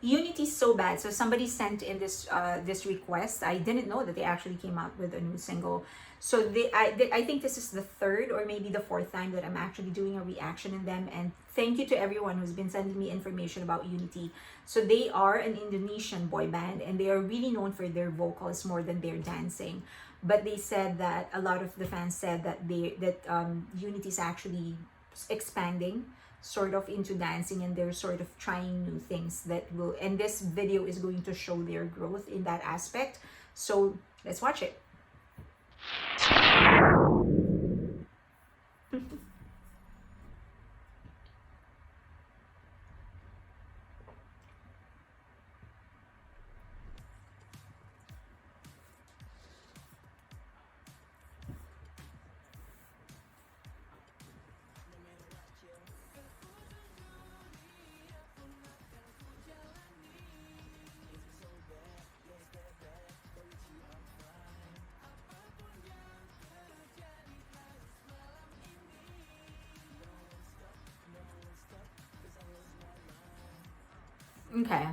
Unity's so bad. So somebody sent in this request. I didn't know that they actually came out with a new single. So I think this is the third or maybe the fourth time that I'm actually doing a reaction in them. And thank you to everyone who's been sending me information about Unity. So they are an Indonesian boy band, and they are really known for their vocals more than their dancing. But they said that a lot of the fans said that Unity is actually expanding sort of into dancing, and they're sort of trying new things that will, and this video is going to show their growth in that aspect. So let's watch it. Okay,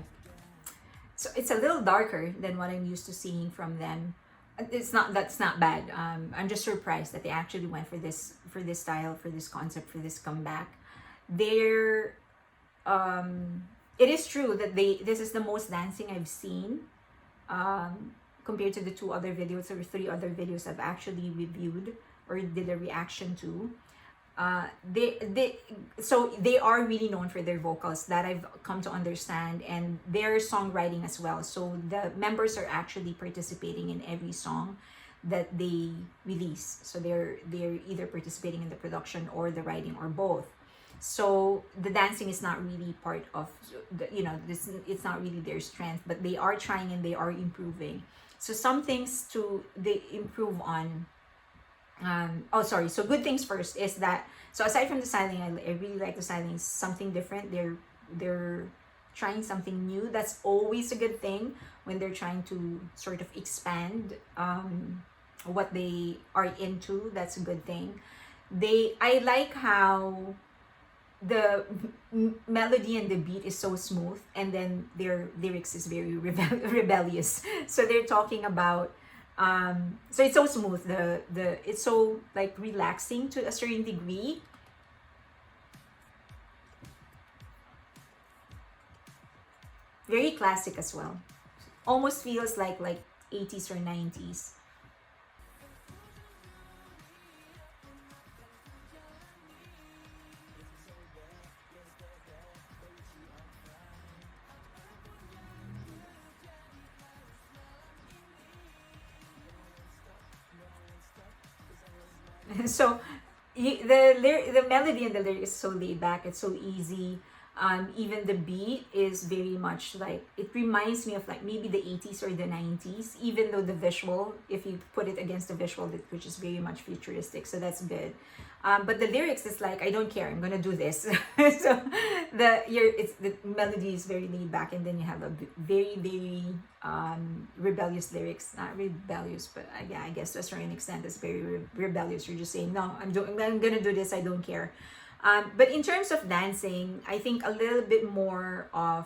so it's a little darker than what I'm used to seeing from them. It's not, that's not bad. I'm just surprised that they actually went for this style, for this concept, for this comeback. They're it is true that this is the most dancing I've seen, compared to the two other videos or three other videos I've actually reviewed or did a reaction to. They so they are really known for their vocals, that I've come to understand, and their songwriting as well. So the members are actually participating in every song that they release. So they're either participating in the production or the writing or both. So the dancing is not really part of the, this, it's not really their strength, but they are trying and they are improving. So some things to they improve on. Oh, sorry, so good things first is that, so aside from the styling, I really like the styling. Something different. They're trying something new. That's always a good thing when they're trying to sort of expand what they are into. That's a good thing. I like how the melody and the beat is so smooth, and then their lyrics is very rebellious. So they're talking about, so it's so smooth, the it's so like relaxing to a certain degree. Very classic as well. Almost feels like 80s or 90s. So the melody and the lyric is so laid back, it's so easy. Even the beat is very much like, it reminds me of like maybe the 80s or the 90s, even though the visual, if you put it against the visual, which is very much futuristic, so that's good. But the lyrics is like, I don't care, I'm gonna do this. So the melody is very laid back, and then you have a very rebellious lyrics. Not rebellious, but yeah, I guess to a certain extent it's very rebellious. You're just saying, no, I'm gonna do this, I don't care. But in terms of dancing, I think a little bit more of,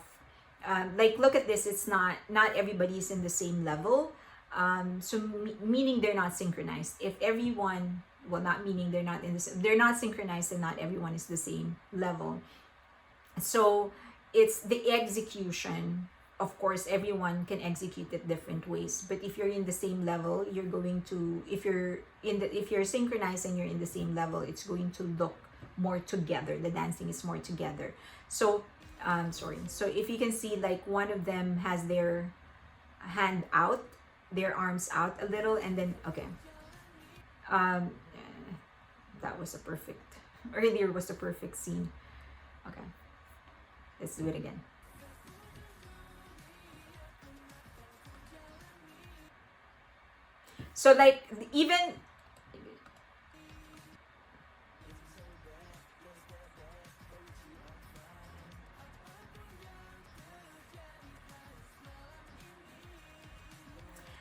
like, look at this, it's not everybody's in the same level. So meaning they're not synchronized. If everyone, well, not meaning they're not in the same, they're not synchronized, and not everyone is the same level. So it's the execution. Of course, everyone can execute it different ways. But if you're in the same level, you're going to, if you're synchronized and you're in the same level, it's going to look more together. The dancing is more together. So sorry, so if you can see, like, one of them has their hand out, their arms out a little, and then okay, um that was a perfect, earlier was the perfect scene. Okay, let's do it again. So like, even,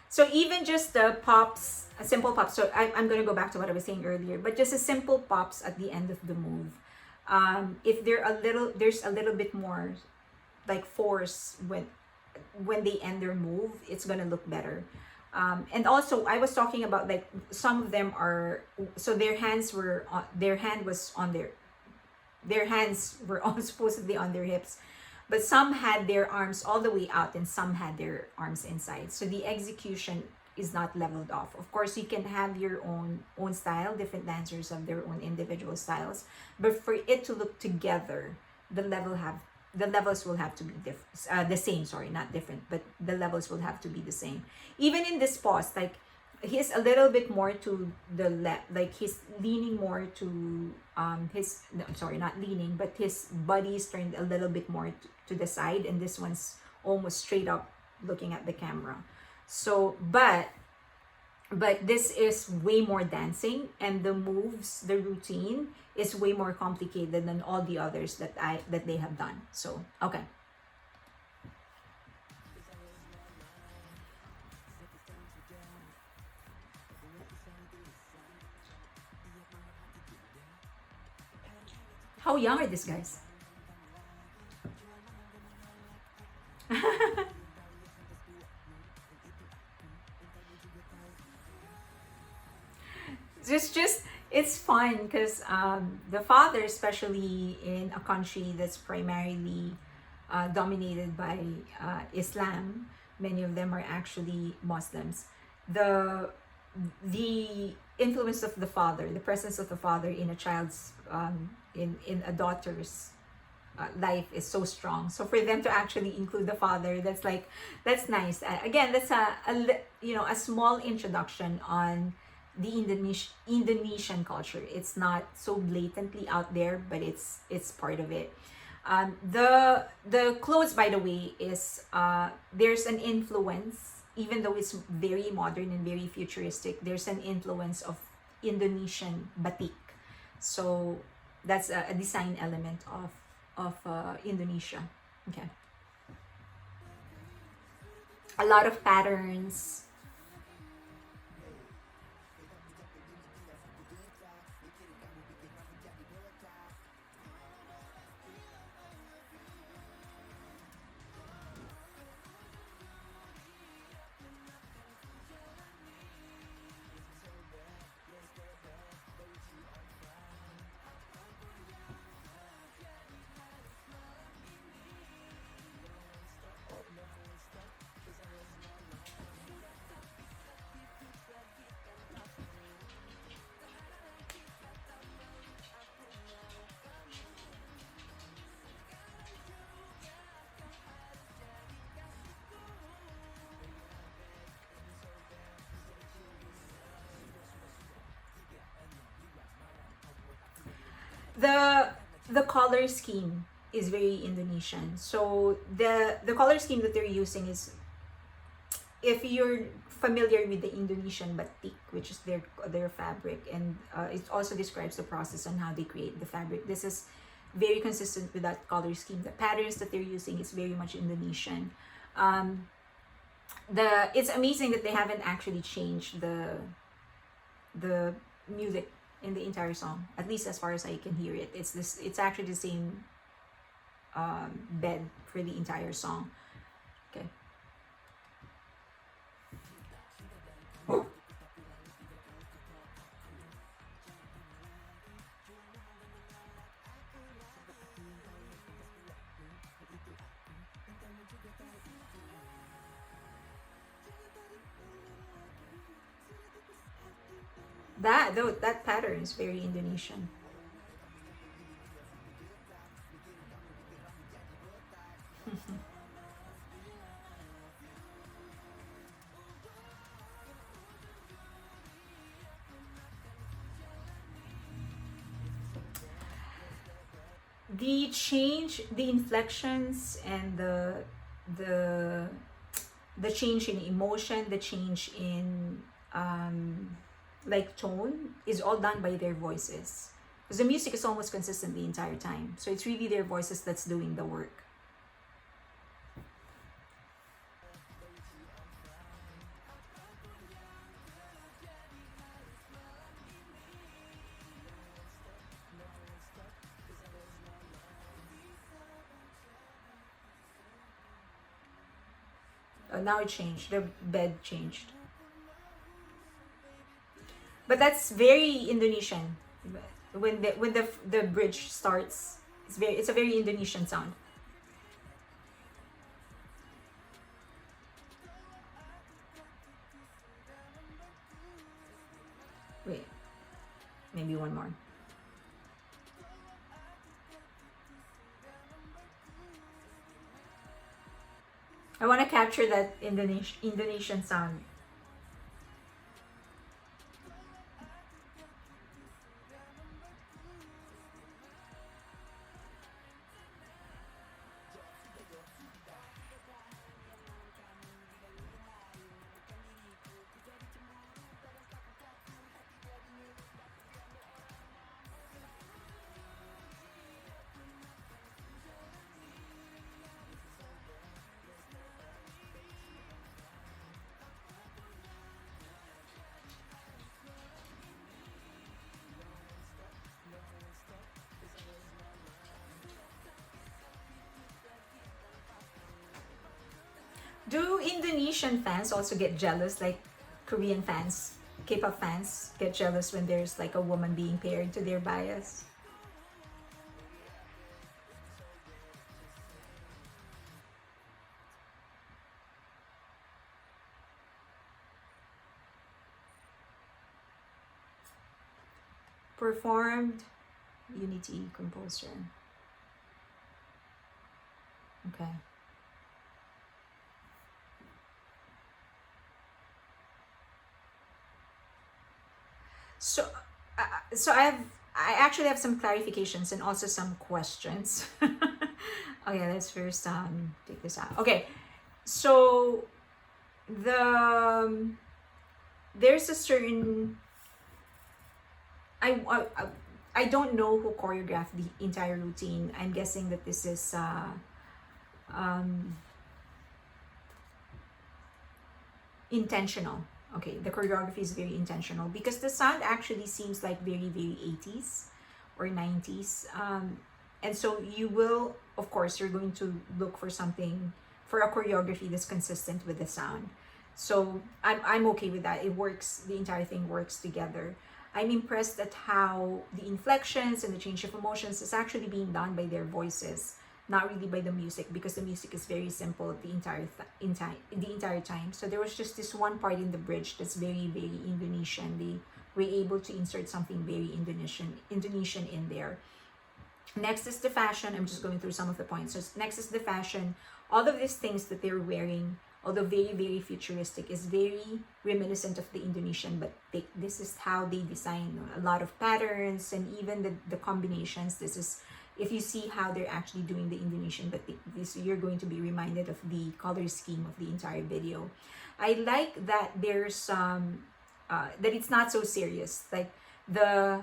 so even just the pops, a simple pop. So I'm going to go back to what I was saying earlier, but just a simple pops at the end of the move. If there's a little bit more like force when they end their move, it's gonna look better. And also, I was talking about like some of them are, so their hands were on, their hand was on their hands were all supposedly on their hips, but some had their arms all the way out and some had their arms inside. So the execution is not leveled off. Of course, you can have your own style. Different dancers have their own individual styles, but for it to look together, the levels will have to be the same. Sorry, not different, but the levels will have to be the same. Even in this pause, like he's a little bit more to the left, like he's leaning more to his, no, sorry, not leaning, but his body is turned a little bit more to the side, and this one's almost straight up looking at the camera. So but this is way more dancing, and the moves, the routine is way more complicated than all the others that they have done. So okay. How young are these guys? It's fun because the father, especially in a country that's primarily dominated by Islam, many of them are actually Muslims. The the influence of the father, the presence of the father in a child's in a daughter's life is so strong. So for them to actually include the father, that's like, that's nice. Again, that's a small introduction on the Indonesian culture. It's not so blatantly out there, but it's part of it. The clothes, by the way, is there's an influence, even though it's very modern and very futuristic. There's an influence of Indonesian batik, so that's a design element of Indonesia. Okay, a lot of patterns. The color scheme is very Indonesian. So the color scheme that they're using is, if you're familiar with the Indonesian batik, which is their fabric, and it also describes the process on how they create the fabric. This is very consistent with that color scheme. The patterns that they're using is very much Indonesian. It's amazing that they haven't actually changed the music in the entire song, at least as far as I can hear it. It's actually the same bed for the entire song. Okay. That pattern is very Indonesian. The change, the inflections, and the the change in emotion, the change in like tone, is all done by their voices. Because the music is almost consistent the entire time. So it's really their voices that's doing the work. now it changed. The bed changed. But that's very Indonesian. When the bridge starts, it's a very Indonesian sound. Wait, maybe one more. I want to capture that Indonesian sound. Do Indonesian fans also get jealous, like Korean fans, K-pop fans get jealous when there's like a woman being paired to their bias? Performed Unity composer. Okay. So, I actually have some clarifications and also some questions. Okay, let's first take this out. Okay, so the there's a certain I don't know who choreographed the entire routine. I'm guessing that this is um, intentional. Okay, the choreography is very intentional because the sound actually seems like very 80s or 90s. And so you will, of course, you're going to look for something, for a choreography that's consistent with the sound. So I'm okay with that. It works, the entire thing works together. I'm impressed at how the inflections and the change of emotions is actually being done by their voices, not really by the music, because the music is very simple the entire time. So there was just this one part in the bridge that's very Indonesian. They were able to insert something very Indonesian in there. Next is the fashion. I'm just going through some of the points. So next is the fashion. All of these things that they're wearing, although very futuristic, is very reminiscent of the Indonesian, but this is how they design a lot of patterns and even the combinations. This is, if you see how they're actually doing the Indonesian, but this, you're going to be reminded of the color scheme of the entire video. I like that there's that it's not so serious. Like the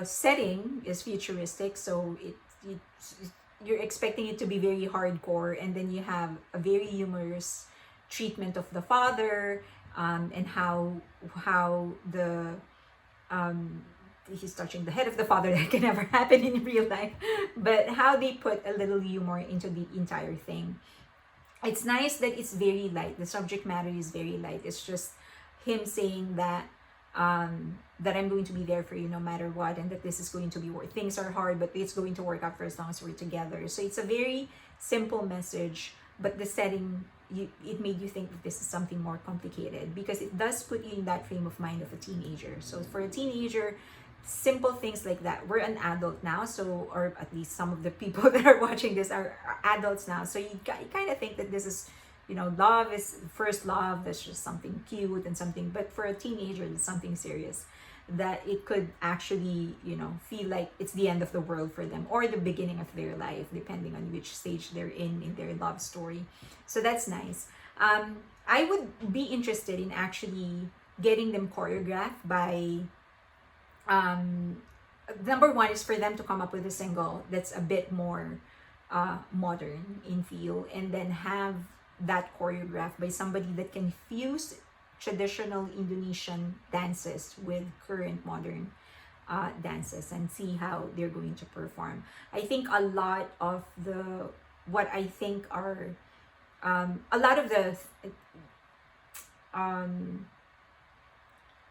setting is futuristic, so you're expecting it to be very hardcore, and then you have a very humorous treatment of the father, and how the he's touching the head of the father. That can never happen in real life, but how they put a little humor into the entire thing. It's nice that it's very light. The subject matter is very light. It's just him saying that that I'm going to be there for you no matter what, and that this is going to be work. Things are hard, but it's going to work out for as long as we're together. So it's a very simple message, but the setting, it made you think that this is something more complicated, because it does put you in that frame of mind of a teenager. So for a teenager, simple things like that. We're an adult now, so, or at least some of the people that are watching this are adults now. So you kind of think that this is, you know, love is first love. That's just something cute and something. But for a teenager, it's something serious, that it could actually, you know, feel like it's the end of the world for them, or the beginning of their life, depending on which stage they're in their love story. So that's nice. I would be interested in actually getting them choreographed by number one is for them to come up with a single that's a bit more modern in feel, and then have that choreographed by somebody that can fuse traditional Indonesian dances with current modern dances, and see how they're going to perform. I think a lot of what I think are a lot of the um,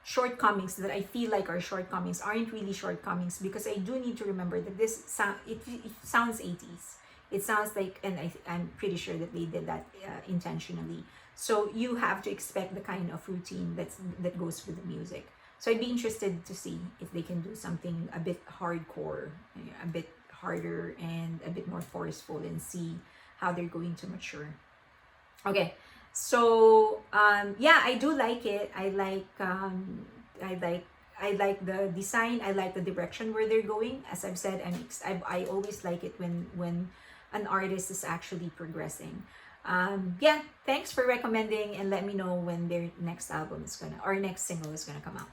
shortcomings that I feel like are shortcomings aren't really shortcomings, because I do need to remember that this sound, it sounds 80s. It sounds like, and I'm pretty sure that they did that intentionally. So you have to expect the kind of routine that goes with the music. So I'd be interested to see if they can do something a bit hardcore, a bit harder, and a bit more forceful, and see how they're going to mature. Okay, so yeah, I do like it. I like the design. I like the direction where they're going. As I've said, I always like it when an artist is actually progressing. Yeah, thanks for recommending, and let me know when their next album is gonna, or next single is gonna come out.